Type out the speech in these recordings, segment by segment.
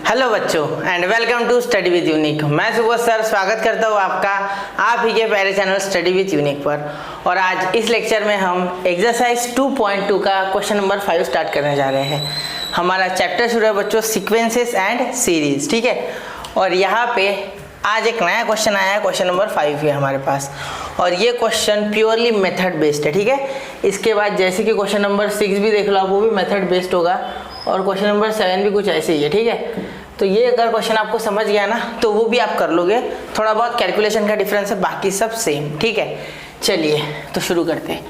Hello बच्चों and welcome to study with unique. मैं Subodh sir स्वागत करता हूँ आपका आप ही के प्यारे चैनल स्टडी विद यूनिक पर। और आज इस लेक्चर में हम एक्सरसाइज 2.2 का क्वेश्चन नंबर 5 स्टार्ट करने जा रहे हैं। हमारा चैप्टर शुरू है बच्चों सीक्वेंसेस एंड सीरीज, ठीक है। और यहाँ पे आज एक नया क्वेश्चन आया है, क्वेश्चन नंबर 5 है हमारे पास। और ये क्वेश्चन प्योरली मेथड बेस्ड है, ठीक है। इसके बाद जैसे कि क्वेश्चन नंबर 6 भी देख लो आप, वो भी मेथड बेस्ड होगा। और क्वेश्चन नंबर 7 भी कुछ ऐसे ही है, ठीक है। तो ये अगर क्वेश्चन आपको समझ गया ना तो वो भी आप कर लोगे। थोड़ा बहुत कैलकुलेशन का डिफरेंस है, बाकी सब सेम, ठीक है। चलिए तो शुरू करते हैं।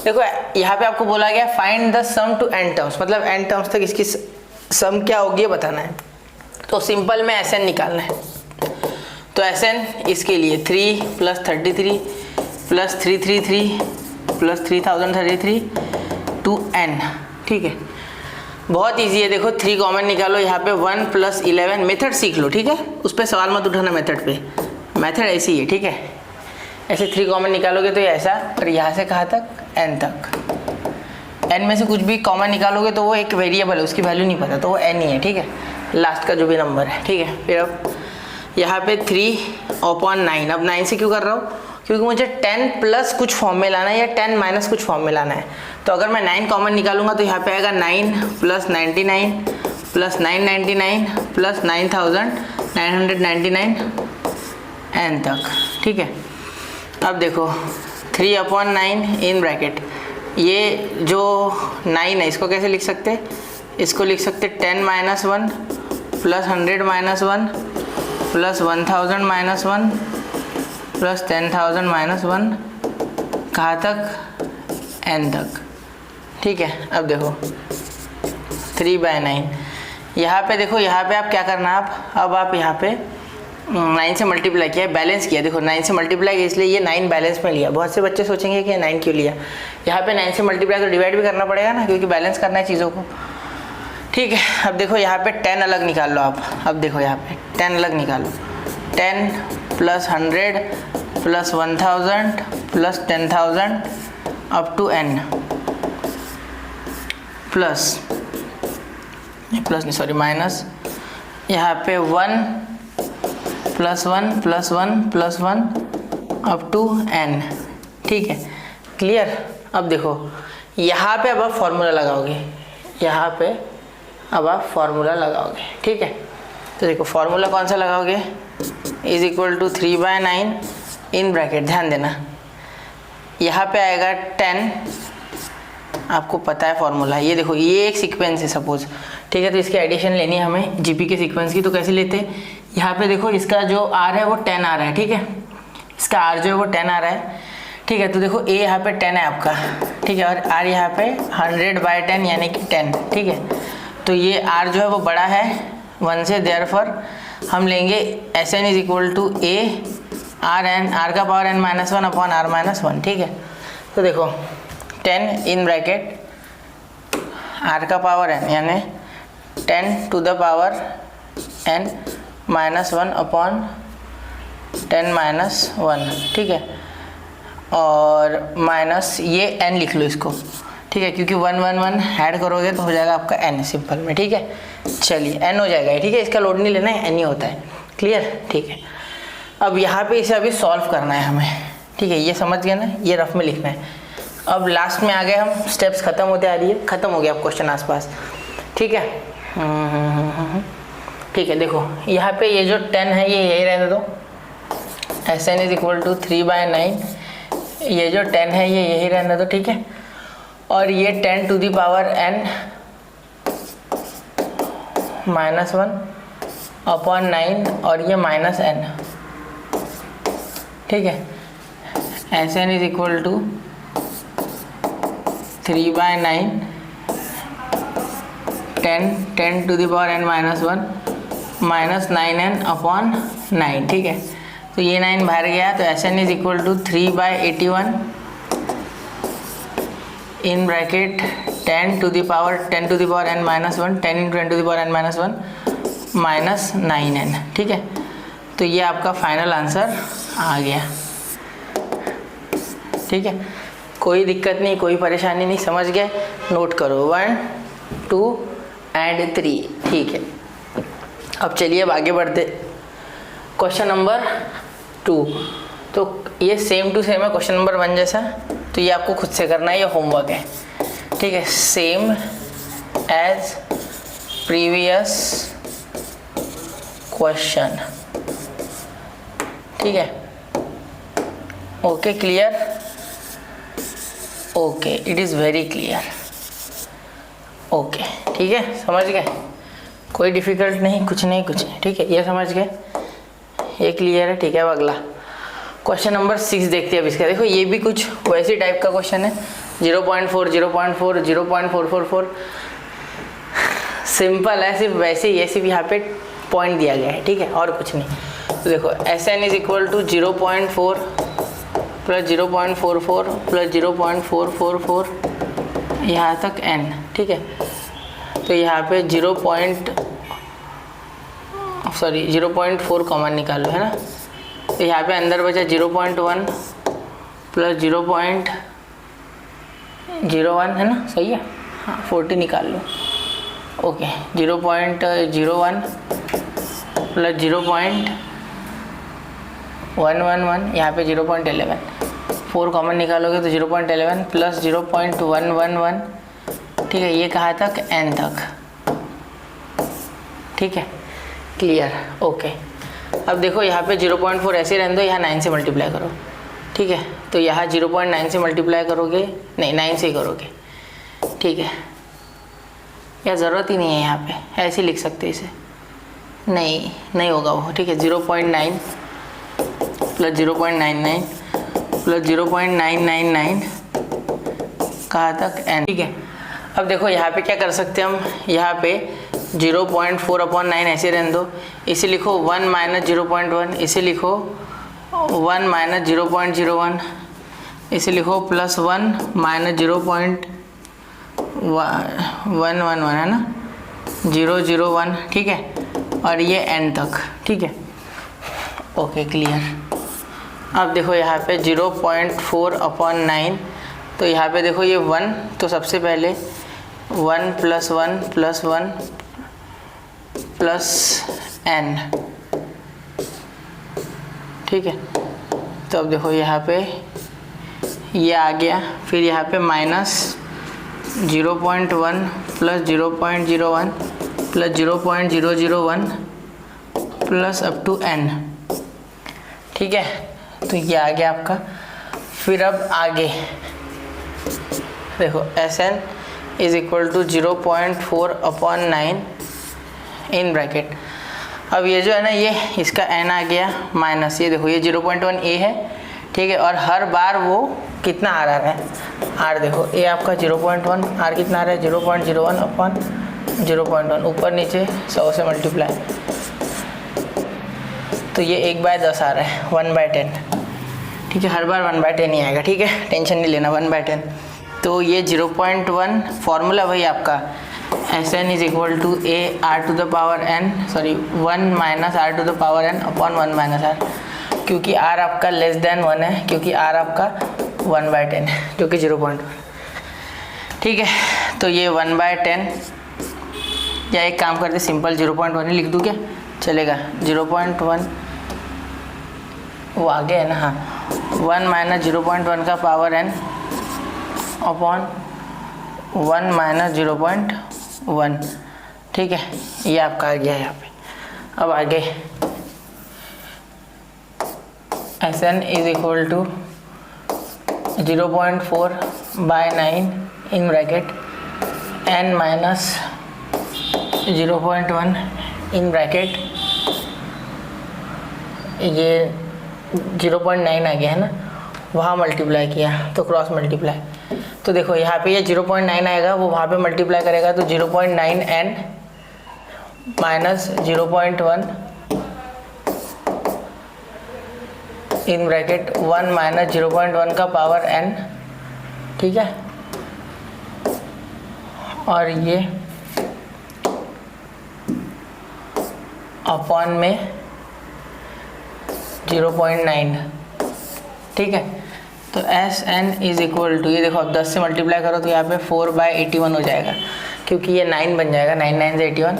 देखो यहाँ पे आपको बोला गया find the sum to n terms, मतलब n टर्म्स तक इसकी सम क्या होगी ये बताना है। तो सिंपल में Sn निकालना है। तो Sn इसके लिए 3 + 33 + 333 + 3033 to n, ठीक है। बहुत इजी है, देखो 3 कॉमन निकालो, यहाँ पे 1 + 11 मेथड सीख लो, ठीक है। उस पर सवाल मत उठाना मेथड पे, मेथड ऐसी है, ठीक है। ऐसे 3 कॉमन निकालोगे तो ये ऐसा, और यहाँ से कहाँ तक n तक। n में से कुछ भी कॉमन निकालोगे तो वो एक वेरिएबल है, उसकी वैल्यू नहीं पता, तो वो n ही है, ठीक है। लास्ट का जो भी नंबर है, ठीक है। फिर अब यहाँ पे 3/9, अब 9 से क्यों कर रहा हूँ, क्योंकि मुझे 10 प्लस कुछ फॉर्म में लाना है या 10 माइनस कुछ फॉर्म में लाना है। तो अगर मैं 9 कॉमन निकालूंगा तो यहाँ पे आएगा 9 + 99 + 999 + 9999 n तक, ठीक है। अब देखो 3/9 इन ब्रैकेट, ये जो 9 है इसको कैसे लिख सकते हैं, इसको लिख सकते 10 - 1 + 100 - 1 + 1000 - 1 + 10,000 - 1 कहाँ तक n तक, ठीक है। अब देखो 3/9, यहाँ पे देखो, यहाँ पे आप क्या करना है, अब आप यहाँ पे 9 से मल्टीप्लाई किया, बैलेंस किया। देखो 9 से मल्टीप्लाई किया इसलिए ये 9 बैलेंस में लिया। बहुत से बच्चे सोचेंगे कि 9 क्यों लिया, यहाँ पे 9 से मल्टीप्लाई तो डिवाइड भी करना पड़ेगा ना, क्योंकि बैलेंस करना है चीज़ों को, ठीक है। अब देखो यहाँ पे 10 अलग निकाल लो आप। अब देखो यहाँ पे 10 अलग निकालो, 10 + 100 + 1000 + 10,000 अप टू n प्लस नहीं सॉरी माइनस, यहाँ पे 1 + 1 + 1 + 1 अप टू n, ठीक है। क्लियर। अब देखो यहाँ पे अब आप फॉर्मूला लगाओगे, यहाँ पे अब आप फॉर्मूला लगाओगे, ठीक है। तो देखो फॉर्मूला कौन सा लगाओगे, = 3/9 इन ब्रैकेट, ध्यान देना यहाँ पे आएगा 10, आपको पता है फॉर्मूला। ये देखो ये एक सीक्वेंस है सपोज, ठीक है। तो इसकी एडिशन लेनी है हमें जीपी के सीक्वेंस की। तो कैसे लेते हैं, यहाँ पे देखो इसका जो r है वो 10 आ रहा है, ठीक है। इसका r जो है वो 10 आ रहा है, ठीक है। तो देखो a यहाँ पे 10 है आपका, ठीक है, और r यहाँ पे 100/10 यानी कि 10, ठीक है। तो ये r जो है वो बड़ा है 1 से, देयरफॉर हम लेंगे Sn = a r का पावर n - 1 r - 1, ठीक है। तो देखो 10 इन ब्रैकेट r का पावर n यानी 10 टू द पावर n - 1/10 - 1, ठीक है। और माइनस ये n लिख लो इसको, ठीक है, क्योंकि 1 1 1 ऐड करोगे तो हो जाएगा आपका n सिंपल में, ठीक है। चलिए n हो जाएगा, ठीक है, इसका लोड नहीं लेना है, n ही होता है। क्लियर, ठीक है। अब यहाँ पे इसे अभी सॉल्व करना है हमें, ठीक है। ये समझ गए ना, ये रफ में लिखना है। अब लास्ट में आ गए हम, स्टेप्स खत्म होते आ रही है, खत्म हो गया अब क्वेश्चन आसपास, ठीक है। ठीक है, देखो यहाँ पे ये जो 10 है ये यही रहने दो, Sn = 3/9, ये जो 10 है ये यही रहने दो, ठीक है। और ये 10 टू द पावर n - 1/9 और ये -n, ठीक है। Sn = 3/9 10 to the power n - 1 -9n/9, ठीक है। तो ये 9 बाहर गया, तो Sn = 3/81 in bracket 10 to the power n - 1 10 × 10 to the power n - 1 -9n, ठीक है। तो ये आपका फाइनल आंसर आ गया, ठीक है। कोई दिक्कत नहीं, कोई परेशानी नहीं, समझ गए। नोट करो 1 2 एंड 3, ठीक है। अब चलिए अब आगे बढ़ते क्वेश्चन नंबर 2। तो ये सेम टू सेम है क्वेश्चन नंबर 1 जैसा, तो ये आपको खुद से करना है, ये होमवर्क है, ठीक है। सेम एज प्रीवियस क्वेश्चन, ठीक है। Okay clear, okay it is very clear, okay ठीक है, समझ गए, कोई डिफ़िकल्ट नहीं, कुछ नहीं, ठीक है, ये समझ गए, ये क्लियर है, ठीक है। अब अगला क्वेश्चन नंबर 6 देखते हैं अब इसका। देखो ये भी कुछ वैसी टाइप का क्वेश्चन है, 0.4 0.4 0.444, सिंपल है, सिर्फ वैसे ही है, सिर्फ यहाँ पे पॉइंट दिया गया है, ठीक है, और कुछ नहीं। तो देखो Sn is equal to 0.4 plus 0.44 plus 0.444 यहाँ तक n, ठीक है। तो यहाँ पे 0.4 कॉमन निकाल लो, है ना। तो यहाँ पे अंदर बचा 0.1 प्लस 0.01, है ना, सही है, हाँ 40 निकाल लो, ओके। 0.01 प्लस 0.111, यहाँ पे 0.11, 4 कॉमन निकालोगे तो 0.11 प्लस 0.111, ठीक है, ये कहाँ तक, n तक, ठीक है, क्लियर, ओके। अब देखो यहाँ पे 0.4 ऐसे रहने दो, यहाँ 9 से मल्टीप्लाई करो, ठीक है। तो यहाँ 0.9 से मल्टीप्लाई करोगे, नहीं 9 से ही करोगे, ठीक है, या ज़रूरत ही नहीं है, यहाँ पे ऐसे लिख सकते इसे, नहीं होगा वो, ठीक है। 0.9 प्लस 0.99 प्लस 0.999 कहाँ तक, n, ठीक है। अब देखो यहाँ पे क्या कर सकते हैं हम, यहाँ पे 0.4/9 ऐसे रहने दो, इसे लिखो 1 माइनस 0.1, इसे लिखो 1 माइनस 0.01, इसे लिखो प्लस 1 माइनस 0.111, है ना, 001, ठीक है, और ये n तक, ठीक है, ओके क्लियर। अब देखो यहाँ पे 0.4/9, तो यहाँ पे देखो ये 1, तो सबसे पहले 1 प्लस 1 प्लस 1 प्लस n, ठीक है। तो अब देखो यहाँ पे ये आ गया, फिर यहाँ पे minus 0.1 plus 0.01 plus 0.001 plus up to n, ठीक है। तो ये आ गया आपका। फिर अब आगे देखो Sn is equal to 0.4/9 in bracket. अब ये जो है ना, ये इसका n आ गया माइनस, ये देखो ये 0.1 a है, ठीक है, और हर बार वो कितना आ रहा है, r देखो a आपका 0.1, r कितना आ रहा है 0.01/0.1, ऊपर नीचे 100 से मल्टीप्लाई, तो ये 1/10 आ रहा है, 1/10, ठीक है, हर बार 1/10 ही आएगा, ठीक है, टेंशन नहीं लेना, 1/10। तो ये 0.1 फॉर्मूला वही आपका Sn is equal to a r to the power n, sorry 1 minus r to the power n upon 1 minus r, क्योंकि r आपका लेस देन 1 है, क्योंकि r आपका 1/10 है, जो कि 0.1, ठीक है। तो ये 1/10, या एक काम करते सिंपल 0.1 ही लिख दूँ क्या, चलेगा, 0.1 वो आगे है ना, हाँ, 1 माइनस 0.1 का पावर n अपॉन 1 माइनस 0.1, ठीक है, ये आपका आ गया यहाँ पे। अब आगे Sn is equal to 0.4/9 in bracket n minus 0.1 in bracket, ये 0.9 आ गया है ना, वहाँ मल्टीप्लाई किया तो क्रॉस मल्टीप्लाई, तो देखो यहाँ पे ये 0.9 आएगा, वो वहाँ पे मल्टीप्लाई करेगा तो 0.9n minus 0.1 in bracket 1 minus 0.1 का पावर n, ठीक है, और ये अपॉन में 0.9, ठीक है। तो Sn इज इक्वल टू, ये देखो अब 10 से मल्टीप्लाई करो तो यहाँ पे 4/81 हो जाएगा, क्योंकि ये 9 बन जाएगा, 9 9 से 81,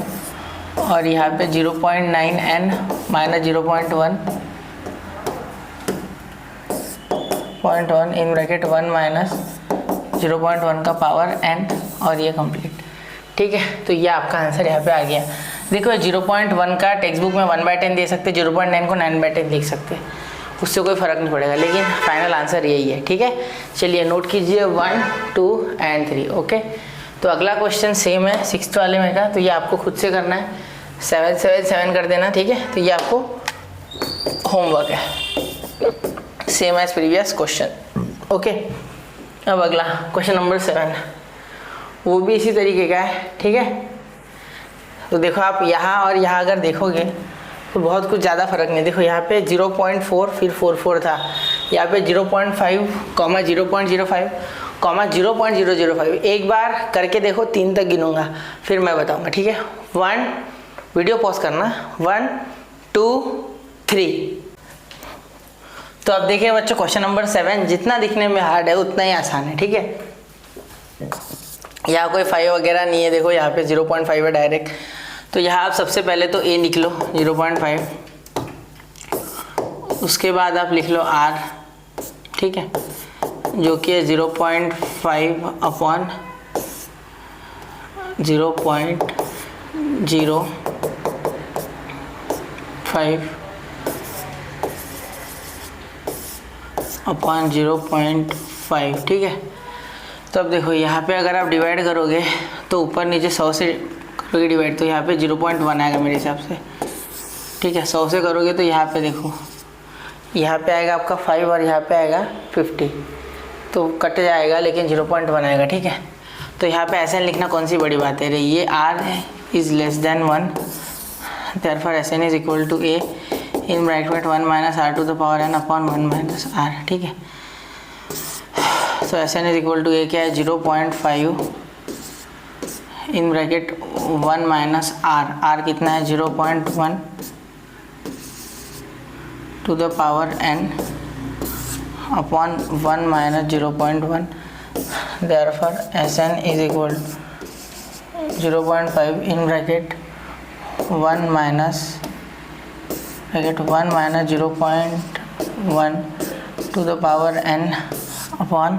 और यहाँ पे 0.9n minus 0.1 in bracket 1 minus 0.1 का पावर n और ये कंप्लीट। ठीक है, तो ये आपका आंसर यहाँ पे आ गया। देखो 0.1 का टेक्स्ट बुक में 1/10 दे सकते, 0.9 को 9/10 लिख सकते, उससे कोई फ़र्क नहीं पड़ेगा, लेकिन फाइनल आंसर यही है। ठीक है, चलिए नोट कीजिए 1, 2 एंड 3। ओके, तो अगला क्वेश्चन सेम है 6th वाले में का, तो ये आपको खुद से करना है, 7 7 7 कर देना। ठीक है, तो ये आपको होमवर्क है, same as previous question. Okay, अब अगला क्वेश्चन नंबर 7, वो भी इसी तरीके का है। ठीक है, तो देखो आप यहाँ और यहाँ अगर देखोगे तो बहुत कुछ ज़्यादा फर्क नहीं। देखो यहाँ पे 0.4 फिर 44 था, यहाँ पे 0.5 कॉमा 0.05 कॉमा 0.005। एक बार करके देखो, 3 तक गिनूंगा फिर मैं बताऊंगा। ठीक है, 1, वीडियो पॉज करना, 1 2 3। तो अब देखिए बच्चों, क्वेश्चन नंबर 7 जितना दिखने में हार्ड है उतना ही आसान है। ठीक है, यहाँ कोई 5 वगैरह नहीं है। देखो यहाँ पे 0.5 है डायरेक्ट, तो यहाँ आप सबसे पहले तो a निकलो 0.5, उसके बाद आप लिख लो r। ठीक है, जो कि है 0.5 अपॉन 0.05 अपॉन 0.5। ठीक है, तो अब देखो यहाँ पे अगर आप डिवाइड करोगे तो ऊपर नीचे 100 से करोगे डिवाइड, तो यहाँ पे 0.1 आएगा मेरे हिसाब से। ठीक है, 100 से करोगे तो यहाँ पे देखो, यहाँ पे आएगा आपका 5 और यहाँ पे आएगा 50, तो कट जाएगा लेकिन 0.1 आएगा। ठीक है, तो यहाँ पे ऐसे लिखना कौन सी बड़ी बात है, ये r is less than 1, therefore Sn is equal to a in bracket 1 minus r to the power n upon 1 minus r। ठीक है, तो Sn is equal to a क्या है, 0.5 इन ब्रैकेट 1 माइनस r कितना है 0.1 to the power n upon 1 minus 0.1, therefore Sn is equal 0.5 in bracket 1 minus 0.1 to the power n upon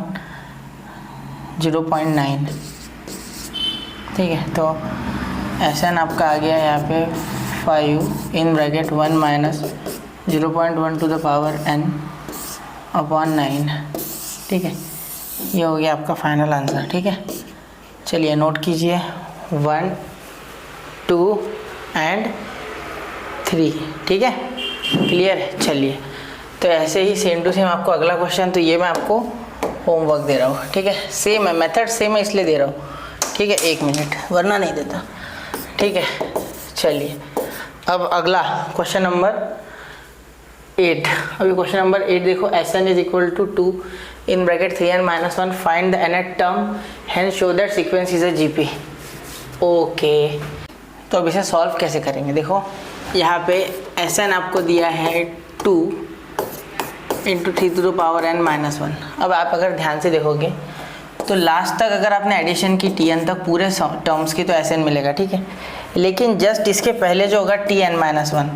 0.9। ठीक है, तो Sn आपका आ गया यहाँ पे 5 in bracket 1 minus 0.1 to the power n upon 9। ठीक है, ये हो गया आपका फाइनल आंसर। ठीक है, चलिए नोट कीजिए 1, 2 एंड 3। ठीक है, क्लियर है। चलिए, तो ऐसे ही सेम टू सेम आपको अगला क्वेश्चन, तो ये मैं आपको होमवर्क दे रहा हूँ। ठीक है, सेम है, मेथड सेम है इसलिए दे रहा हूँ। ठीक है, 1 मिनट, वरना नहीं देता। ठीक है, चलिए अब अगला क्वेश्चन नंबर 8। अभी क्वेश्चन नंबर 8 देखो, Sn is equal to 2 in bracket 3n minus 1, find the nth term, hence show that sequence is a GP। Okay, तो अब इसे सॉल्व कैसे करेंगे। देखो यहाँ पे Sn आपको दिया है 2 into 3 to the power n minus 1। अब आप अगर ध्यान से देखोगे तो लास्ट तक अगर आपने एडिशन की Tn तक पूरे टर्म्स की तो Sn मिलेगा। ठीक है, लेकिन जस्ट इसके पहले जो होगा Tn माइनस 1,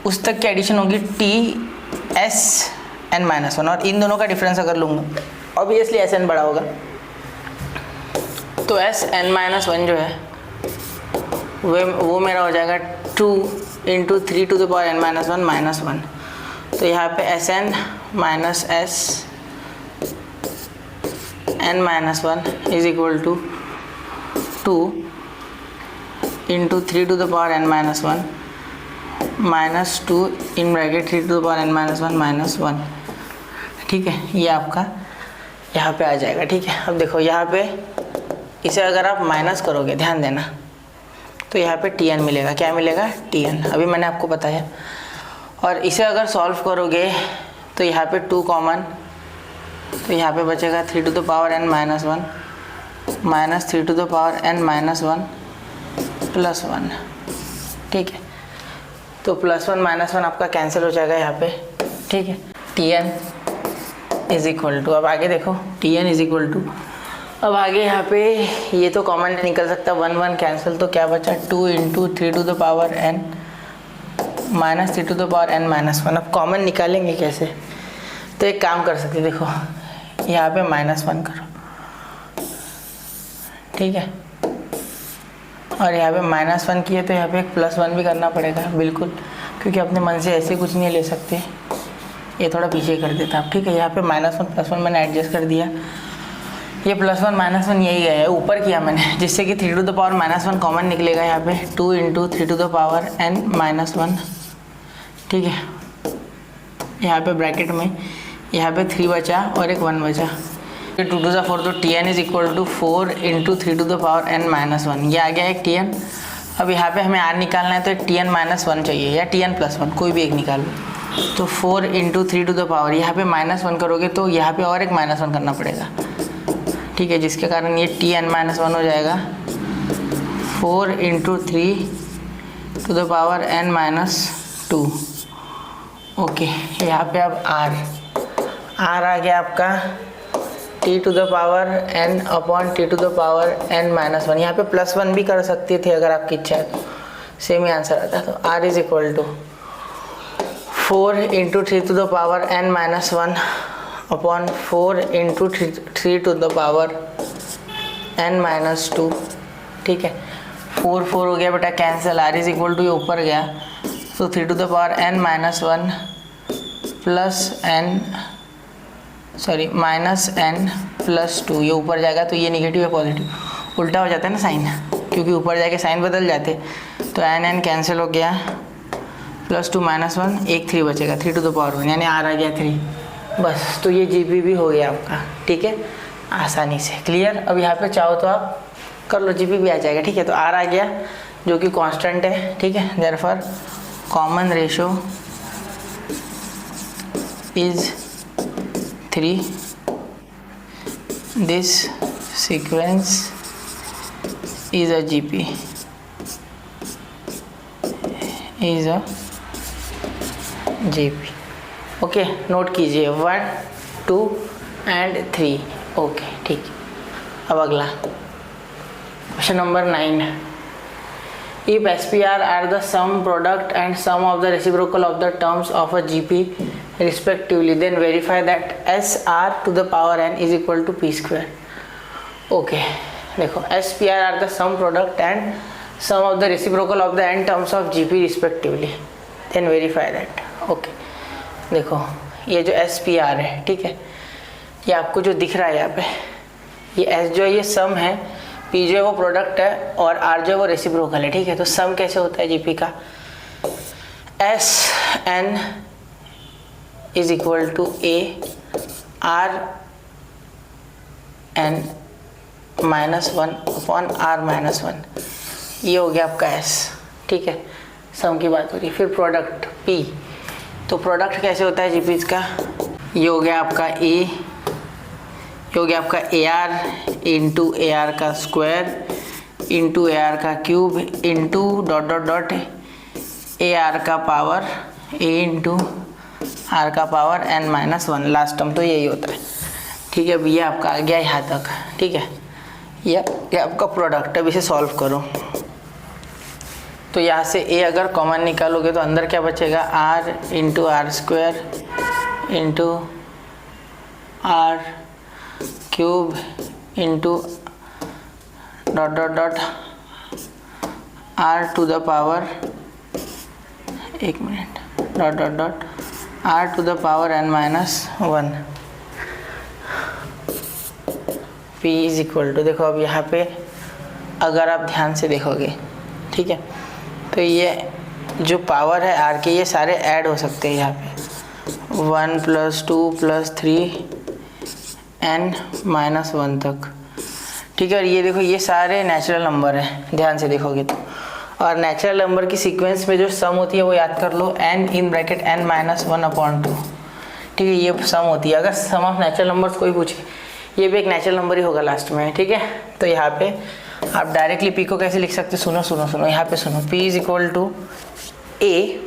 उस तक की एडिशन होगी Tsn माइनस 1, और इन दोनों का डिफरेंस अगर लूँगा ऑब्वियसली Sn बड़ा होगा, तो Sn माइनस 1 जो है वो मेरा हो जाएगा 2 into 3 to the power n minus 1 minus 1। तो यहाँ पे Sn minus Sn minus 1 is equal to 2 into 3 to the power n minus 1 minus 2 in bracket 3 to the power n minus 1 minus 1। ठीक है, ये आपका यहाँ पे आ जाएगा। ठीक है, अब देखो यहाँ पे इसे अगर आप माइनस करोगे, ध्यान देना, तो यहाँ पे Tn मिलेगा। क्या मिलेगा, Tn, अभी मैंने आपको बताया। और इसे अगर सॉल्व करोगे तो यहाँ पे 2 कॉमन, तो यहाँ पे बचेगा 3 to the power n minus 1 minus 3 to the power n minus 1 plus 1। ठीक है, तो प्लस 1 माइनस 1 आपका कैंसिल हो जाएगा यहाँ पे। ठीक है, Tn इज इक्वल टू, अब आगे देखो, Tn इज इक्वल टू अब आगे यहाँ पे ये तो कॉमन निकल सकता है, 1 1 कैंसिल, तो क्या बचा 2 into 3 to the power n minus 3 to the power n minus 1। अब कॉमन निकालेंगे कैसे, तो एक काम कर सकते, देखो यहाँ पे -1 करो, ठीक है, और यहाँ पे -1 किए तो यहाँ पे एक +1 भी करना पड़ेगा बिल्कुल, क्योंकि अपने मन से ऐसे कुछ नहीं ले सकते, ये थोड़ा पीछे कर देता आप, ठीक है। यहाँ पे -1 +1 मैंने एडजस्ट कर दिया, ये +1 -1 यही गया है, ऊपर किया मैंने, जिससे कि 3 टू द पावर -1 कॉमन निकलेगा यहाँ पे, 2 into 3 to the power n -1, ठीक है। यहाँ पे ब्रैकेट में यहाँ पे 3 बचा और एक 1 बचा, 2 टू द 4 तो Tn is equal to 4 into 3 to the power n -1, ये आ गया एक Tn। अब यहाँ पे हमें r निकालना है, तो एक Tn -1 चाहिए या Tn +1, कोई भी एक निकाल लो। तो 4 इंटू 3 टू द पावर, यहाँ पे -1 करोगे तो यहाँ पे और एक -1 करना पड़ेगा, ठीक है, जिसके कारण ये Tn -1 हो जाएगा 4 into 3 to the power n -2। Okay, यहाँ पे अब r आ गया आपका t to the power n upon t to the power n -1। यहाँ पे +1 भी कर सकते थे अगर आपकी इच्छा है, तो सेम ही आंसर आता। तो r is equal to 4 into 3 to the power n -1 upon 4 into 3 to the power n -2, ठीक है। 4 4 हो गया बेटा cancel, r is equal to ये ऊपर गया, तो 3 to the power n -1 plus n -n+2, ये ऊपर जाएगा तो ये नेगेटिव है पॉजिटिव, उल्टा हो जाता है ना साइन, क्योंकि ऊपर जाके साइन बदल जाते, तो n कैंसिल हो गया, +2 -1, एक 3 बचेगा, 3 टू द पावर 1, यानी r आ गया 3, बस। तो ये GP भी हो गया आपका, ठीक है, आसानी से क्लियर। अब यहाँ पे चाहो तो आप कर लो, GP भी आ जाएगा, ठीक है। तो r आ गया जो कि कांस्टेंट है, ठीक है, therefore common ratio is 3, this sequence is a GP, is a GP। Okay, note कीजिए 1 2 एंड 3, ओके, ठीक। अब अगला question number 9, if SPR are the sum product and sum of the reciprocal of the terms of a GP respectively, then verify that SR to the power n is equal to P square। Okay, देखो SPR are the sum product and sum of the reciprocal of the n terms of GP respectively, then verify that। Okay, देखो ये जो SPR है, ठीक है, ये आपको जो दिख रहा है यहाँ पे, ये S जो है ये सम है, P जो है वो प्रोडक्ट है, और R जो है वो रेसिप्रोकल है, ठीक है। तो सम कैसे होता है GP का, SN is equal to A R n -1 upon R -1, ये हो गया आपका S, ठीक है, सम की बात हो रही है। फिर प्रोडक्ट P, तो प्रोडक्ट कैसे होता है GP का, ये हो गया आपका A, ये हो गया आपका AR इंटू AR का स्क्वायर इंटू AR का क्यूब इंटू डॉट AR का पावर A इंटू R का पावर n -1, लास्ट टर्म तो यही होता है, ठीक है। अब ये आपका आ गया यहाँ तक, ठीक है, ये आपका प्रोडक्ट। अब इसे सॉल्व करो, तो यहाँ से A अगर कॉमन निकालोगे तो अंदर क्या बचेगा, R into R square into R cube into dot R to the power, एक minute, dot R to the power n -1, P is equal to, देखो अब यहाँ पे अगर आप ध्यान से देखोगे, ठीक है, तो ये जो पावर है R के, ये सारे ऐड हो सकते हैं यहाँ पे, 1 + 2 + 3 n -1 तक, ठीक है। और ये देखो ये सारे नेचुरल नंबर हैं, ध्यान से देखोगे तो, और नेचुरल नंबर की सीक्वेंस में जो सम होती है वो याद कर लो, n इन ब्रैकेट n -1/2, ठीक है, ये सम होती है। अगर सम ऑफ नेचुरल नंबर्स कोई पूछे, ये भी एक नेचुरल नंबर ही होगा लास्ट में, ठीक है। तो यहाँ पे आप डायरेक्टली P को कैसे लिख सकते, सुनो यहाँ पे सुनो, P is equal to A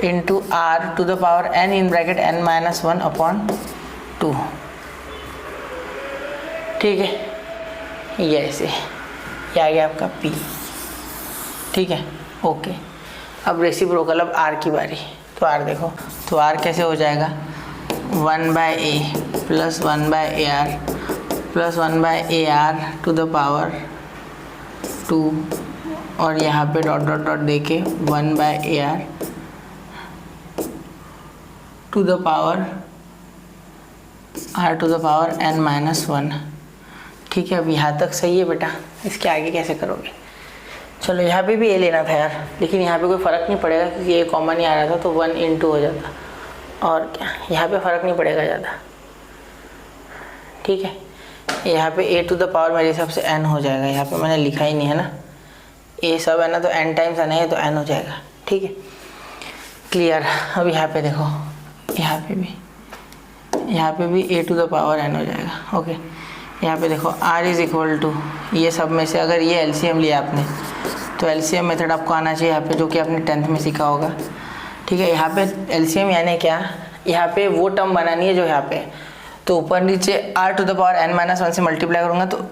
into R to the power n in bracket n -1/2, ठीक है, ये ऐसे ये आ गया आपका P, ठीक है, ओके। अब रेसिप्रोकल, अब R की बारी। तो R देखो, तो R कैसे हो जाएगा, 1/a plus 1/ar plus 1/ar to the power 2, और यहाँ पे डॉट डॉट डॉट दे के 1/ar to the power r to the power n-1। ठीक है, अब यहाँ तक सही है बेटा, इसके आगे कैसे करोगे। चलो यहाँ पे भी a लेना था यार, लेकिन यहाँ पे कोई फ़र्क नहीं पड़ेगा क्योंकि a कॉमन ही आ रहा था, तो 1 × 2 हो जाता, और क्या यहाँ पे फ़र्क नहीं पड़ेगा ज़्यादा। ठीक है, यहाँ पे a टू द पावर मेरे हिसाब से n हो जाएगा, यहाँ पे मैंने लिखा ही नहीं है ना, a सब है ना, तो n टाइम्स n है तो n हो जाएगा। ठीक है, क्लियर। अब यहाँ पे देखो, यहाँ पे भी a to the power n हो जाएगा। ओके, यहाँ पे देखो r इज़ इक्वल टू, ये सब में से अगर ये एलसीएम लिया आपने तो एलसीएम मेथड आपको आना चाहिए यहाँ पे, जो कि आपने 10th में सीखा होगा। ठीक है, यहाँ पे एलसीएम यानी क्या, यहाँ पे वो टर्म बनानी है जो यहाँ पे, तो ऊपर नीचे r to the power n-1 से मल्टीप्लाई करूँगा तो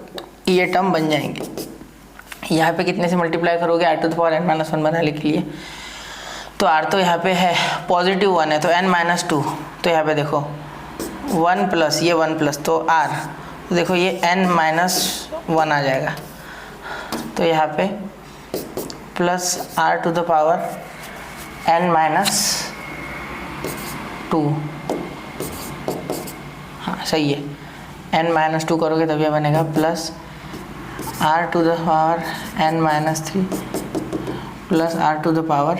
ये टर्म बन जाएंगे। यहाँ पे कितने से मल्टीप्लाई करोगे r to the power n-1 बनाने के लिए, तो r तो यहाँ पे है पॉजिटिव 1 है, तो n-2, तो यहाँ पे देखो 1 प्लस ये 1 प्लस तो r, तो देखो ये n-1 आ जाएगा, तो यहाँ पे plus r to the power n-2, हाँ सही है, n-2 करोगे तब यह बनेगा plus r to the power n-3 plus r to the power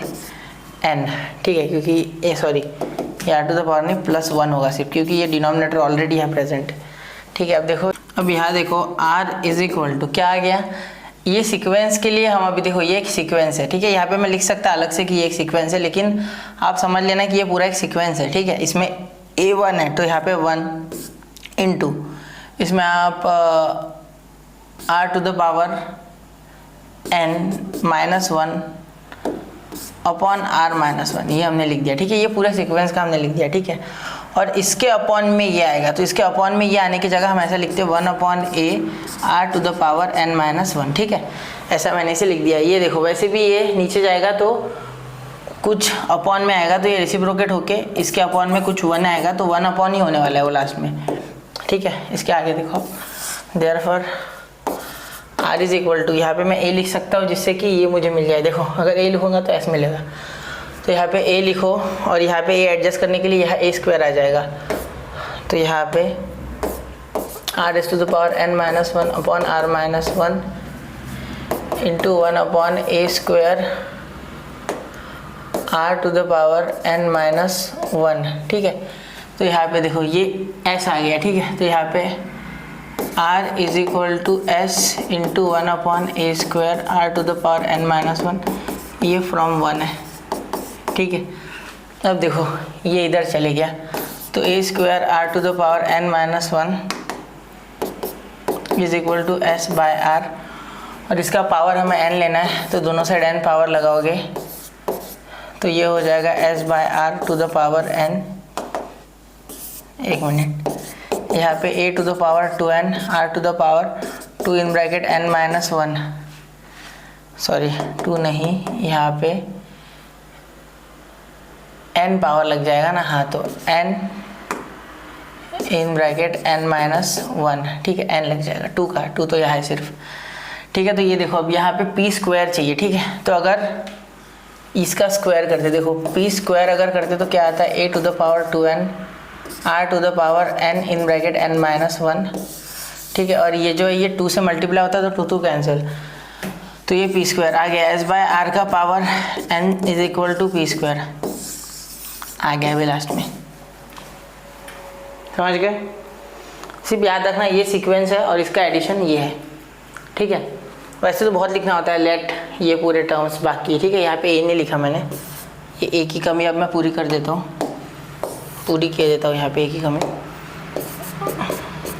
n। ठीक है, क्योंकि ये सॉरी ये r टू द पावर नहीं प्लस 1 होगा सिर्फ, क्योंकि ये डिनोमिनेटर ऑलरेडी यहाँ प्रेजेंट है। ठीक है, अब देखो, अब यहाँ देखो r इज इक्वल टू क्या आ गया, ये सीक्वेंस के लिए हम अभी देखो ये एक सीक्वेंस है। ठीक है, यहाँ पे मैं लिख सकता अलग से कि ये एक सीक्वेंस है, लेकिन आप समझ लेना कि ये पूरा एक सीक्वेंस है। ठीक है, इसमें a1 है तो यहाँ पे 1 इंटू, इसमें आप r to the power n-1 upon r-1 ये हमने लिख दिया। ठीक है, ये पूरा सीक्वेंस का हमने लिख दिया। ठीक है, और इसके अपॉन में ये आएगा, तो इसके अपॉन में ये आने की जगह हम ऐसा लिखते हैं 1/a r to the power n-1। ठीक है, ऐसा मैंने इसे लिख दिया। ये देखो, वैसे भी ये नीचे जाएगा तो कुछ अपॉन में आएगा, तो ये रेसिप्रोकेट होके इसके अपॉन में कुछ 1 आएगा, तो 1 अपॉन ही होने वाला है वो लास्ट में। ठीक है, इसके आगे देखो, therefore r is equal to, यहाँ पे मैं a लिख सकता हूँ जिससे कि ये मुझे मिल जाए। देखो, अगर a लिखूँगा तो s मिलेगा, तो यहाँ पे a लिखो, और यहाँ पे a एडजस्ट करने के लिए यहाँ a² आ जाएगा, तो यहाँ पे r to the power n-1 upon r-1 into 1 upon a² r to the power n-1। ठीक है, तो यहाँ पे देखो ये s आ गया। ठीक है, तो यहाँ पे r is equal to s into 1 upon a² r to the power n-1, ये फ्रॉम 1 है। ठीक है, अब देखो ये इधर चले गया, तो a² r to the power n-1 is equal to s by r, और इसका पावर हमें n लेना है, तो दोनों साइड n पावर लगाओगे तो ये हो जाएगा s by r to the power n। एक मिनट, यहाँ पे a to the power 2n r to the power 2 in bracket n-1, sorry 2 नहीं, यहाँ पे n पावर लग जाएगा ना, हाँ, तो n इन ब्रैकेट n-1। ठीक है, n लग जाएगा 2 का, 2 तो यहाँ है सिर्फ। ठीक है, तो ये देखो, अब यहाँ पे p² चाहिए। ठीक है, तो अगर इसका स्क्वायर करते, देखो p² अगर करते तो क्या आता है, a to the power 2n r to the power n in bracket n-1। ठीक है, और ये जो है ये 2 से मल्टीप्लाई होता है तो 2 कैंसिल, तो ये p² आ गया, s बाय r का power n is equal to p² आ गया अभी लास्ट में। समझ गए? सिर्फ याद रखना ये सीक्वेंस है और इसका एडिशन ये है। ठीक है, वैसे तो बहुत लिखना होता है, लेट ये पूरे टर्म्स बाकी। ठीक है, यहाँ पे ए नहीं लिखा मैंने, ये ए की कमी अब मैं पूरी कर देता हूँ, पूरी किए देता हूँ यहाँ पे ए की कमी,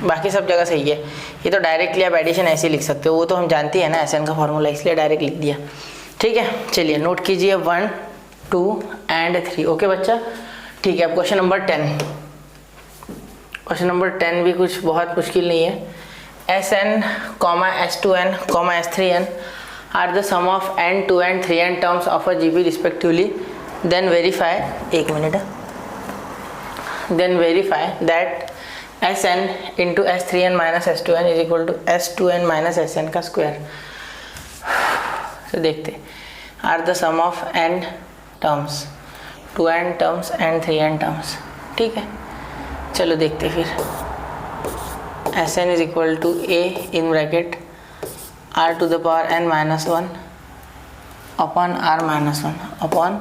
बाकी सब जगह सही है। ये तो डायरेक्टली आप एडिशन ऐसे लिख सकते हो, वो तो हम जानते हैं ना SN का फॉर्मूला, इसलिए डायरेक्ट लिख दिया। ठीक है, चलिए नोट कीजिए 1, 2 एंड 3। ओके बच्चा, ठीक है। अब क्वेश्चन नंबर 10, क्वेश्चन नंबर 10 भी कुछ बहुत मुश्किल नहीं है, Sn, S2n, S3n are the sum of n, 2n, 3n terms of a GB respectively. Then verify, एक minute, then verify that Sn into S3n minus S2n is equal to S2n minus Sn का square. तो देखते are the sum of n terms, 2n terms and 3n terms. ठीक है, चलो देखते फिर. Sn is equal to a in bracket r to the power n minus 1 upon r minus 1 upon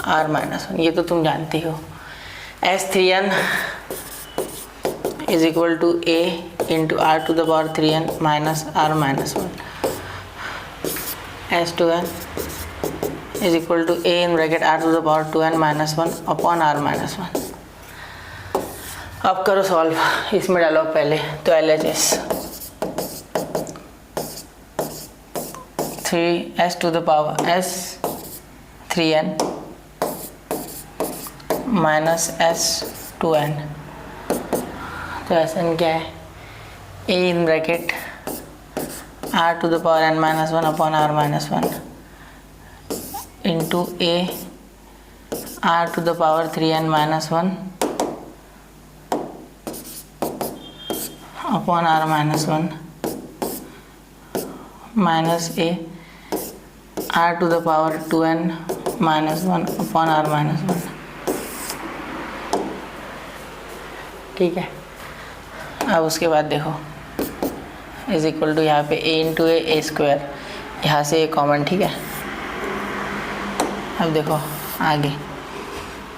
r minus 1. ये तो तुम जानती हो. S3n is equal to a into r to the power 3n minus r minus 1. S2n is equal to a in bracket r to the power 2n minus 1 upon r minus 1. अब करो solve. इसमें डालो पहले तो LHS 3s to the power s 3n minus S2n. तो Sn क्या है? a in bracket r to the power n minus 1 upon r minus 1 into a r to the power 3n minus 1 upon r minus 1 minus a r to the power 2n minus 1 upon r minus 1. ठीक है. अब उसके बाद देखो is equal to यहाँ पे a into A square, यहाँ से ए कॉमन. ठीक है. अब देखो आगे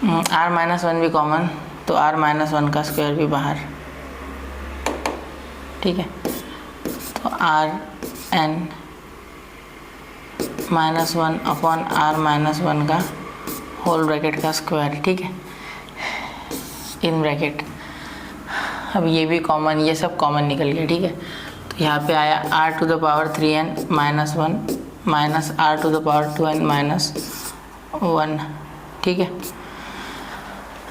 r माइनस 1 भी कॉमन, तो r माइनस 1 का स्क्वायर भी बाहर. ठीक है. तो r n minus 1 upon r minus 1 का होल ब्रैकेट का स्क्वायर. ठीक है, इन ब्रैकेट. अब ये भी कॉमन, ये सब कॉमन निकल गया. ठीक है. तो यहाँ पे आया r to the power 3n minus 1 minus r to the power 2n minus 1. ठीक है.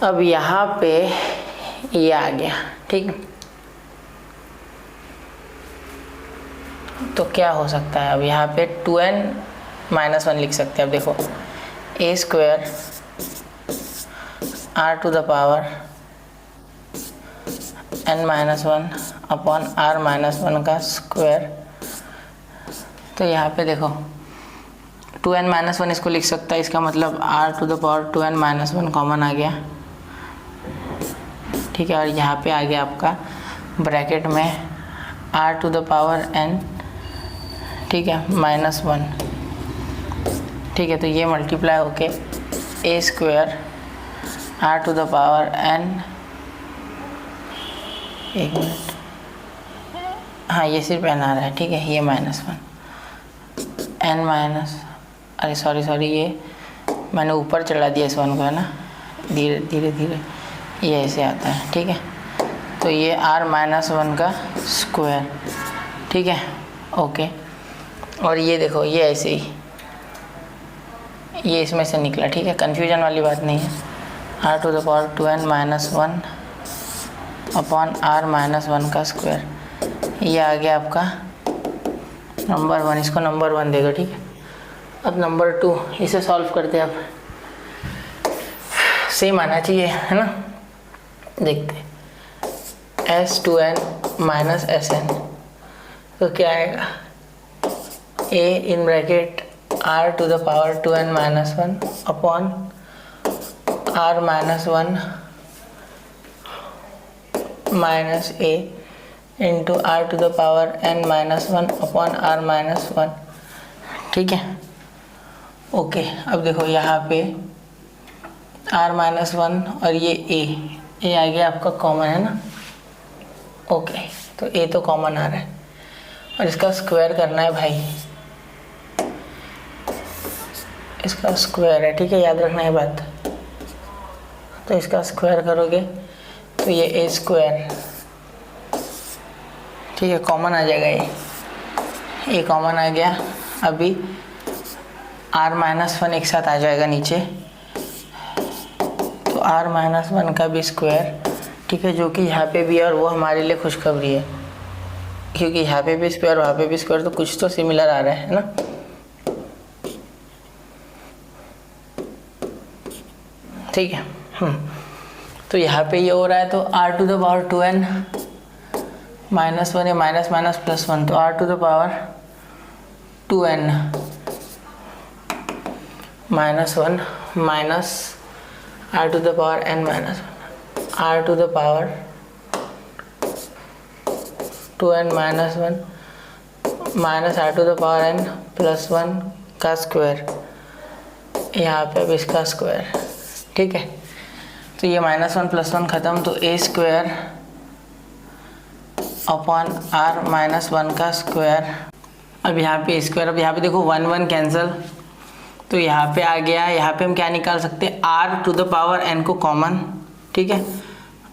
अब यहाँ पे ये आ गया. ठीक है. तो क्या हो सकता है? अब यहाँ पे 2n माइनस 1 लिख सकते हैं. अब देखो a square r to the power n minus 1 upon r minus 1 का स्क्वायर. तो यहाँ पे देखो 2n माइनस 1 इसको लिख सकता है. इसका मतलब r to the power 2n minus 1 common आ गया. ठीक है. और यहाँ पे आ गया आपका ब्रैकेट में r to the power n. ठीक है, माइनस 1. ठीक है. तो ये मल्टीप्लाई होके a square r to the power n, एक मिनट, हाँ ये सिर्फ n आ रहा है. ठीक है. ये माइनस 1 n माइनस, अरे सॉरी ये मैंने ऊपर चढ़ा दिया इस 1 को, है ना. धीरे धीरे ये ऐसे आता है. ठीक है. तो ये r माइनस 1 का स्क्वायर. ठीक है. ओके. और ये देखो ये ऐसे ही, ये इसमें से निकला. ठीक है. कन्फ्यूजन वाली बात नहीं है. r to the power 2n minus 1 upon r minus 1 का स्क्वायर. ये आ गया आपका नंबर 1. इसको नंबर 1 देगा. ठीक है. अब नंबर 2 इसे सॉल्व करते हैं. अब सेम आना चाहिए, है ना. देखते S2n माइनस Sn. तो क्या आएगा? a in bracket r to the power 2n minus 1 upon r minus 1 minus a into r to the power n minus 1 upon r minus 1. ठीक है. ओके. अब देखो यहाँ पे r माइनस 1 और ये a आ गया आपका कॉमन, है ना. ओके. तो a तो कॉमन आ रहा है और इसका स्क्वायर करना है भाई. इसका स्क्वायर है. ठीक है. याद रखना ये बात. तो इसका स्क्वायर करोगे तो ये a स्क्वायर. ठीक है. कॉमन आ जाएगा. ये कॉमन आ गया. अभी r माइनस 1 एक साथ आ जाएगा नीचे. तो r माइनस 1 का भी स्क्वायर. ठीक है. जो कि यहाँ पे भी है और वो हमारे लिए खुशखबरी है. क्योंकि यहाँ पे भी स्क्वायर वहाँ पे भी स्क्वायर, तो कुछ तो सिमिलर आ रहा है ना। ठीक है। तो यहाँ पे ये हो रहा है, तो r to the power 2n minus one या माइनस माइनस प्लस वन, तो r to the power 2n minus one minus r to the power n minus one, r to the power 2n minus one minus r to the power n plus one का square, यहाँ पे अब इसका square. ठीक है, तो ये minus one plus one ख़त्म, तो a square upon r minus one का स्क्वायर। अब यहाँ पे स्क्वायर, अब यहाँ पे देखो वन वन कैंसिल, तो यहाँ पे आ गया। यहाँ पे हम क्या निकाल सकते हैं, r to the power n को कॉमन। ठीक है,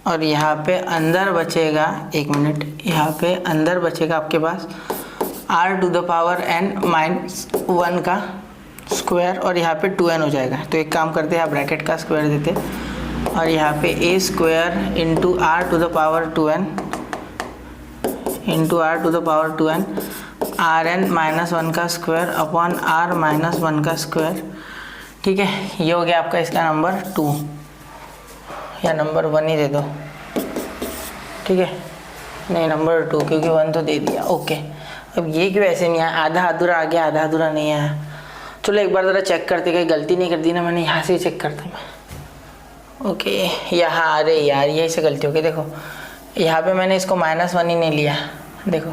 और यहाँ पे अंदर बचेगा, एक मिनट, यहाँ पे अंदर बचेगा आपके पास r to the power n minus one का स्क्वायर, और यहाँ पे 2n हो जाएगा। तो एक काम करते हैं, आप ब्रैकेट का स्क्वायर देते, और यहाँ पे a square into r to the power 2n into r to the power 2n rn minus one का square upon r minus one का स्क्वायर। ठीक है, ये हो गया आपका इसका नंबर 2, या नंबर 1 ही दे दो। ठीक है, नहीं नंबर 2, क्योंकि 1 तो दे दिया। ओके, अब ये क्यों ऐसे नहीं आया, आधा अधूरा आ गया, आधा अधूरा नहीं आया। चलो एक बार ज़रा चेक करते, कहीं गलती नहीं कर दी ना मैंने, यहाँ से ही चेक करता मैं। ओके, यहाँ, अरे यार यही से गलती हो गई। देखो यहाँ पे मैंने इसको माइनस वन ही नहीं लिया, देखो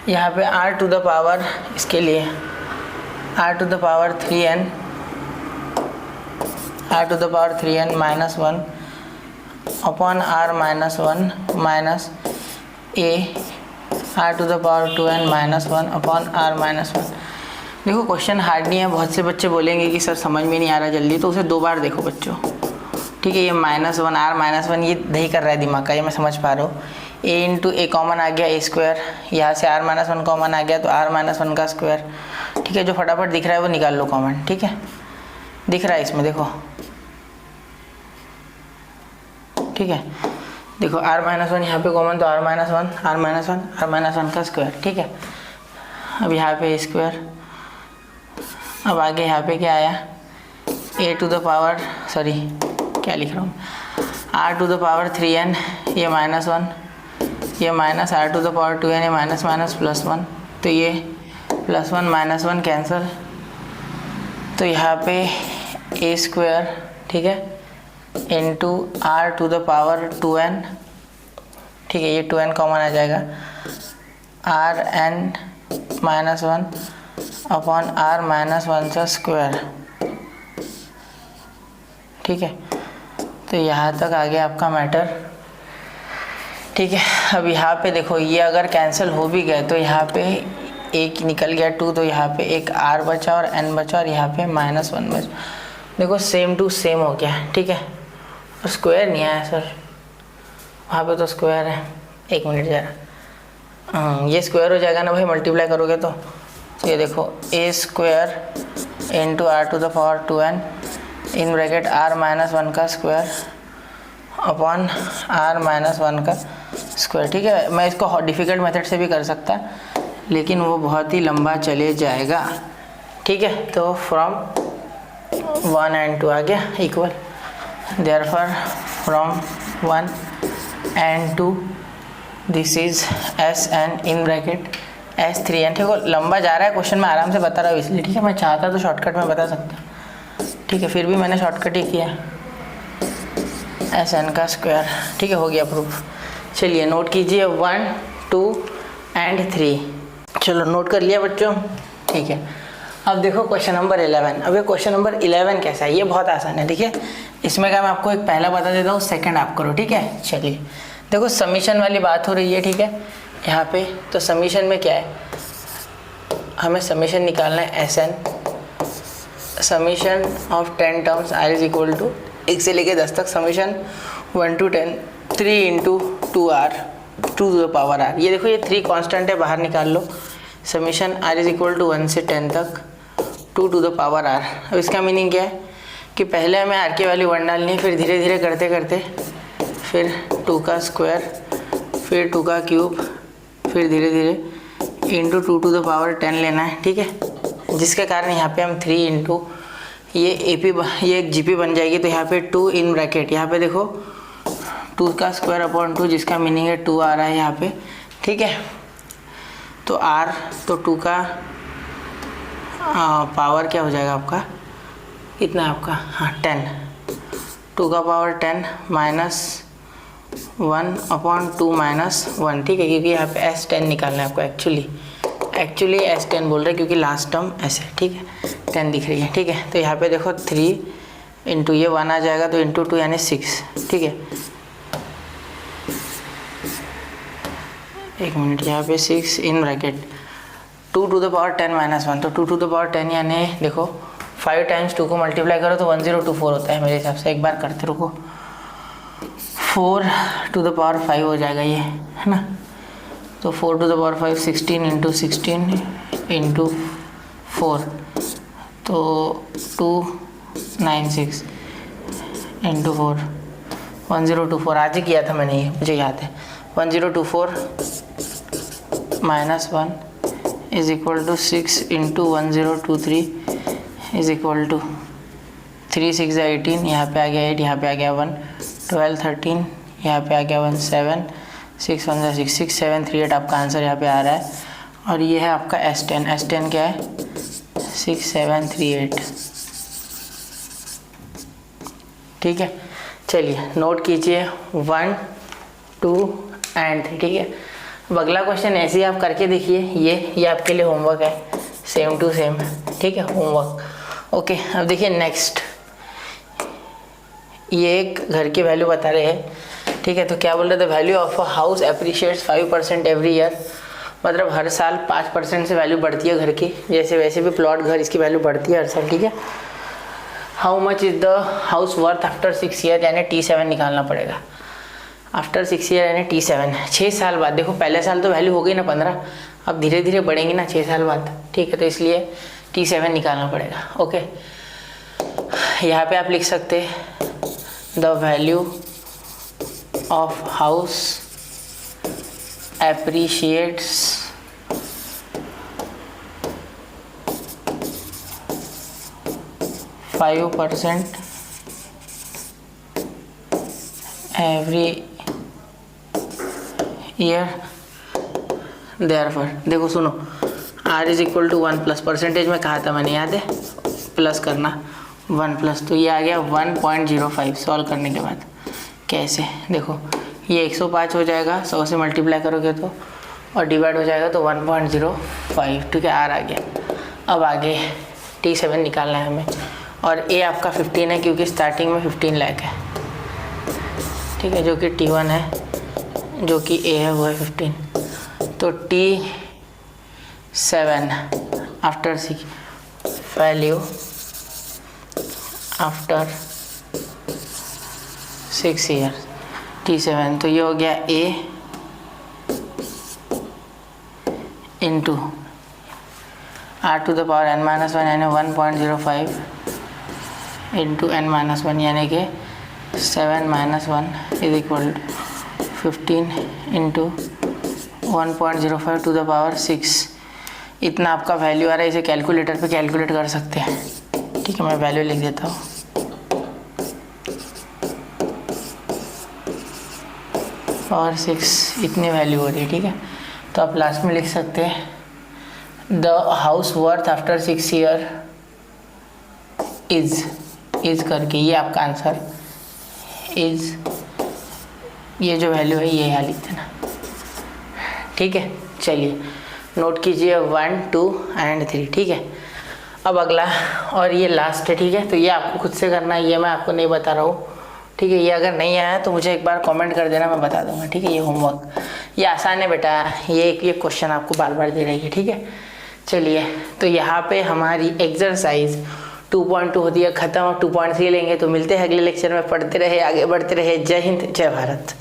यहाँ पे r टू द पावर, इसके लिए r to the power 3n, r to the power 3n minus one upon r minus one minus a r to the power 2n minus one upon r minus one. देखो question hard नहीं है, बहुत से बच्चे बोलेंगे कि sir समझ में नहीं आ रहा जल्दी, तो उसे 2 बार देखो बच्चों। ठीक है, ये minus one r minus one, ये नहीं कर रहा है दिमाग का, ये मैं समझ पा रहा हूँ। a इंटू ए कॉमन आ गया, a स्क्वायर, यहाँ से r माइनस वन कॉमन आ गया, तो r माइनस वन का स्क्वायर। ठीक है, जो फटाफट दिख रहा है वो निकाल लो कॉमन। ठीक है, दिख रहा है इसमें, देखो। ठीक है, देखो r माइनस वन यहाँ पे कॉमन, तो r minus one r minus one r minus one का स्क्वायर। ठीक है, अब यहाँ पे स्क्वायर, अब आगे यहाँ पे क्या आया, a to the power, sorry क्या लिख रहा हूँ, r to the power 3n, ये माइनस वन, ये minus r to the power 2n, ये माइनस माइनस प्लस वन, तो ये plus one minus one cancel, तो यहाँ पे a स्क्वायर, ठीक है, into r to the power 2n। ठीक है, ये 2n कॉमन आ जाएगा, rn minus one upon r minus one का स्क्वायर। ठीक है, तो यहाँ तक आ गया आपका मैटर। ठीक है, अब यहाँ पे देखो, ये अगर कैंसिल हो भी गए तो यहाँ पे एक निकल गया 2, तो यहाँ पे एक r बचा और n बचा, और यहाँ पे माइनस वन बचा। देखो सेम टू सेम हो गया। ठीक है, और स्क्वायर नहीं आया सर, वहाँ पे तो स्क्वायर है। एक मिनट जरा, ये स्क्वायर हो जाएगा ना भाई, मल्टीप्लाई करोगे तो ये देखो a square into r to the power 2n in bracket r minus one का square upon r minus one का स्क्वायर। ठीक है, मैं इसको डिफ़िकल्ट मेथड से भी कर सकता, लेकिन वो बहुत ही लंबा चले जाएगा। ठीक है, तो फ्रॉम 1 and 2 आ गया equal, therefore from 1 and 2 this is Sn in bracket S3n। ठीक है, लंबा जा रहा है क्वेश्चन, मैं आराम से बता रहा हूँ इसलिए। ठीक है, मैं चाहता तो शॉर्टकट में बता सकता। ठीक है, फिर भी मैंने शॉर्टकट ही किया, Sn का स्क्वायर। ठीक है, हो गया प्रूफ। चलिए नोट कीजिए 1, 2 and 3। चलो नोट कर लिया बच्चों। ठीक है, अब देखो क्वेश्चन नंबर 11। अब ये क्वेश्चन नंबर 11 कैसा है, ये बहुत आसान है। ठीक है, इसमें क्या मैं आपको एक पहला बता देता हूँ, सेकंड आप करो। ठीक है, चलिए देखो समीशन वाली बात हो रही है। ठीक है, यहाँ पे तो समीशन में क्या है, हमें समीशन निकालना है Sn, summation of 10 terms r is equal to 1 से लेके 10 तक, summation 1 to 10 3 into 2r 2 to the power r। ये देखो ये 3 कांस्टेंट है, बाहर निकाल लो। Summation r is equal to 1 से 10 तक 2 टू द पावर r। अब इसका मीनिंग क्या है कि पहले हमें r की वैल्यू 1 डालनी है, फिर धीरे धीरे करते करते फिर 2 का स्क्वायर, फिर 2 का क्यूब, फिर धीरे धीरे इंटू 2 टू द पावर 10 लेना है, ठीक है। जिसके कारण यहाँ पे हम 3 इंटू ये AP ये एक GP बन जाएगी। तो यहाँ पे 2 इन ब्रैकेट, यहाँ पे देखो 2 का स्क्वायर अपॉन 2, जिसका मीनिंग है 2 आ रहा है यहाँ पे, ठीक है। तो R, तो 2 का पावर क्या हो जाएगा आपका, कितना है आपका, हाँ 10, 2 का पावर 10 माइनस 1 अपॉन 2 माइनस 1, ठीक है। क्योंकि यहाँ पे S10 निकालना है आपको, एक्चुअली S10 बोल रहे हैं क्योंकि लास्ट टर्म ऐसे, ठीक है, 10 दिख रही है, ठीक है। तो यहाँ पे देखो 3 इंटू ये 1 आ जाएगा, तो इंटू 2 यानी 6, ठीक है। एक मिनट, यहाँ पे 6 in bracket 2 to the power 10 minus 1, तो 2 टू द पावर 10 यानी देखो 5 टाइम्स 2 को मल्टीप्लाई करो तो 1024 होता है मेरे हिसाब से। एक बार करते रुको, 4 टू द पावर 5 हो जाएगा ये, है ना। तो 4 to the power 5 16 into 16 into 4, तो 296 इंटू 4, 1024। आज ही किया था मैंने ये, मुझे याद है। 1024 minus 1 is equal to 6 into 1023 is equal to 3 6 18, यहाँ पे आ गया 8, यहाँ पे आ गया 1, 12 13, यहाँ पे आ गया 1 7, 6 1 6 6 7 3 8 आपका आंसर यहाँ पे आ रहा है। और ये है आपका S10 क्या है, 6 7 3 8, ठीक है। चलिए नोट कीजिए 1 2 एंड 3, ठीक है। अब अगला क्वेश्चन ऐसे ही आप करके देखिए, ये आपके लिए होमवर्क है, सेम टू सेम, ठीक है, होमवर्क। ओके, अब देखिए नेक्स्ट, ये एक घर की वैल्यू बता रहे हैं, ठीक है। तो क्या बोल रहे थे, value of a house appreciates 5% every year, मतलब हर साल 5% से वैल्यू बढ़ती है घर की। जैसे वैसे भी प्लॉट घर, इसकी वैल्यू बढ़ती है हर साल, ठीक है। How much is the house worth after 6 year, यानी T7 निकालना पड़ेगा। आफ्टर 6 ईयर यानी T7, 6 साल बाद। देखो पहले साल तो वैल्यू हो गई ना 15, अब धीरे धीरे बढ़ेंगी ना 6 साल बाद, ठीक है। तो इसलिए T7 निकालना पड़ेगा। ओके, यहाँ पे आप लिख सकते the value of house appreciates 5% every year. Therefore देखो सुनो, R is equal to 1 plus, percentage में कहा था मैंने, याद है, प्लस करना 1 प्लस, तो ये आ गया 1.05। सॉल्व करने के बाद कैसे, देखो ये 105 हो जाएगा, 100 से मल्टीप्लाई करोगे तो, और डिवाइड हो जाएगा तो 1.05, ठीक है, R आ गया। अब आगे T7 निकालना है हमें, और A आपका 15 है क्योंकि स्टार्टिंग में 15 लाख है, ठीक है, जो कि T1 है, जो कि A है वो है 15। तो T7 after 6 value after 6 year, T7, तो ये हो गया A into R to the power n-1 यानी 1.05 इंटू n-1 यानी कि 7 - 1 is equal 15 into 1.05 to the power 6। इतना आपका वैल्यू आ रहा है, इसे कैलकुलेटर पे कैलकुलेट कर सकते हैं, ठीक है। मैं वैल्यू लिख देता हूँ, पावर 6 इतनी वैल्यू हो रही है, ठीक है। तो आप लास्ट में लिख सकते हैं the house worth after 6 year is करके, ये आपका आंसर इज, ये जो वैल्यू है ये यहाँ लिख देना, ठीक है। चलिए नोट कीजिए 1 2 एंड 3, ठीक है। अब अगला और ये लास्ट है, ठीक है। तो ये आपको खुद से करना है, ये मैं आपको नहीं बता रहा हूँ, ठीक है। ये अगर नहीं आया तो मुझे एक बार कमेंट कर देना, मैं बता दूंगा, ठीक है। ये होमवर्क, ये आसान है बेटा, ये क्वेश्चन आपको बार बार दे रहेगी, ठीक है। चलिए, तो यहाँ पे हमारी एक्सरसाइज 2.2 होती है ख़त्म। 2.3 लेंगे। तो मिलते हैं अगले लेक्चर में, पढ़ते रहे, आगे बढ़ते रहे। जय हिंद, जय भारत।